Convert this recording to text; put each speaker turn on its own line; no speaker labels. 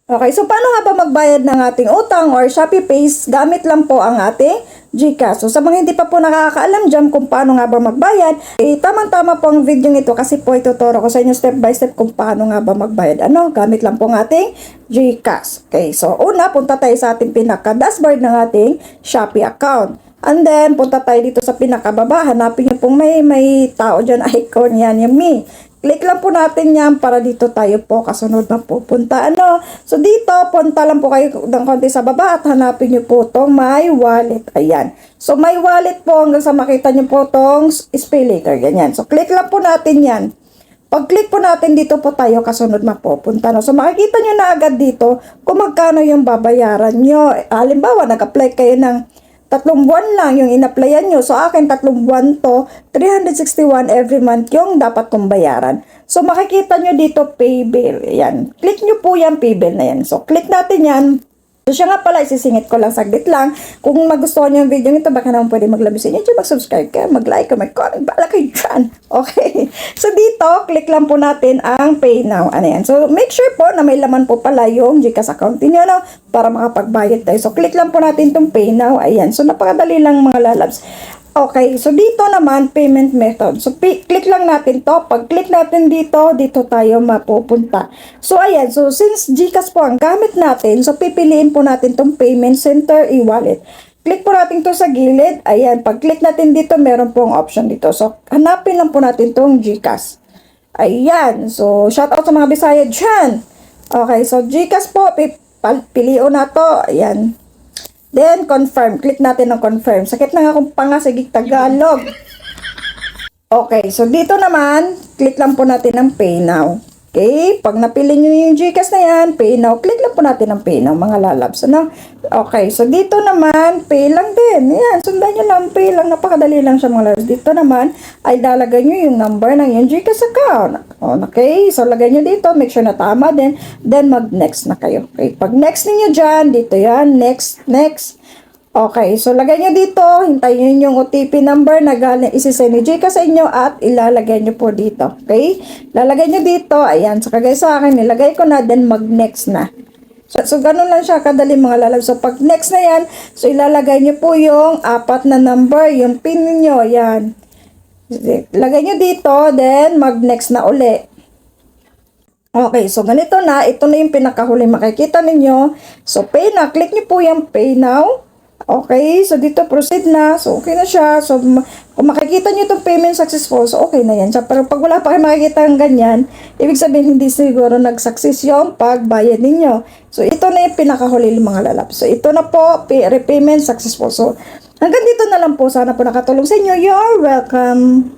Okay, so paano nga ba magbayad ng ating utang or Shopee Pays? Gamit lang po ang ating GCash. So sa mga hindi pa po nakakaalam dyan kung paano nga ba magbayad, tamang-tama po ang video nito kasi po ituturo ko sa inyo step by step kung paano nga ba magbayad. Gamit lang po ang ating GCash. Okay, so una, punta tayo sa ating pinaka-dashboard ng ating Shopee account. And then, punta tayo dito sa pinakababa. Hanapin nyo pong may tao dyan, icon yan, yung me. Click lang po natin yan para dito tayo po kasunod na pupunta. So dito, punta lang po kayo ng konti sa baba at hanapin nyo po itong My Wallet. Ayan. So My Wallet po hanggang sa makita nyo po itong Pay Later. Ganyan. So click lang po natin yan. Pag-click po natin dito po tayo kasunod na pupunta. So makikita nyo na agad dito kung magkano yung babayaran nyo. Halimbawa, nag-apply kayo ng 3 buwan lang yung in-applyan nyo. So, akin 3 buwan to, 361 every month yung dapat kong bayaran. So, makikita nyo dito, pay bill. Yan. Click nyo po yan, pay bill na yan. So, click natin yan. So, siya nga pala, isisingit ko lang, saglit lang. Kung magustuhan nyo yung video nito, baka naman pwede maglabis sa inyo. Mag-subscribe kayo, mag-like, mag-comment, bala kayo dyan. Okay. So, dito, click lang po natin ang Pay Now. Ano yan? So, make sure po na may laman po pala yung GCash account niyo, para makapagbayad tayo. So, click lang po natin itong Pay Now. Ayan. So, napakadali lang mga lalabs. Okay, so dito naman, payment method. So, click lang natin to. Pag click natin dito, dito tayo mapupunta. So, ayan. So, since GCash po ang gamit natin, so, pipiliin po natin tong payment center e-wallet. Click po natin to sa gilid. Ayan, pag click natin dito, meron pong option dito. So, hanapin lang po natin tong GCash. Ayan. So, shout out sa mga Bisaya dyan. Okay, so, GCash po, piliin na to. Ayan. Then, confirm. Click natin ng confirm. Sakit na nga kung pangasagig Tagalog. Okay, so dito naman, click lang po natin ng Pay Now. Okay, pag napili nyo yung GCash na yan, Pay Now, click lang po natin ng Pay Now, mga lalabs. Okay, so dito naman, Pay lang din. Yan, sundan nyo lang, Pay lang. Napakadali lang siya, mga lalabs. Dito naman, ay lalagay nyo yung number ng yung GCash account. Okay, so lagay nyo dito, make sure na tama din. Then, mag-next na kayo. Okay, pag next ninyo dyan, dito yan, next. Okay, so lagay nyo dito, hintayin yung OTP number na galing isisend ni GCash sa inyo at ilalagay nyo po dito. Okay? Lalagay nyo dito, ayan, so kagaya sa akin, nilagay ko na, then mag-next na. So ganun lang siya kadali mga lalab. So pag next na yan, so ilalagay nyo po yung 4 na number, yung pin niyo, ayan. Lagay nyo dito, then mag-next na uli. Okay, so ganito na, ito na yung pinakahuli makikita ninyo. So pay na, click nyo po yung Pay Now. Okay, so dito proceed na. So okay na siya. So kung makikita nyo itong payment successful, so okay na yan siya. Pero pag wala pa kayo makikita ng ganyan, ibig sabihin hindi siguro nag-success yung pagbayad ninyo. So ito na yung pinakahuli mga lalap. So ito na po, repayment successful. So hanggang dito na lang po. Sana po nakatulong sa inyo. You're welcome.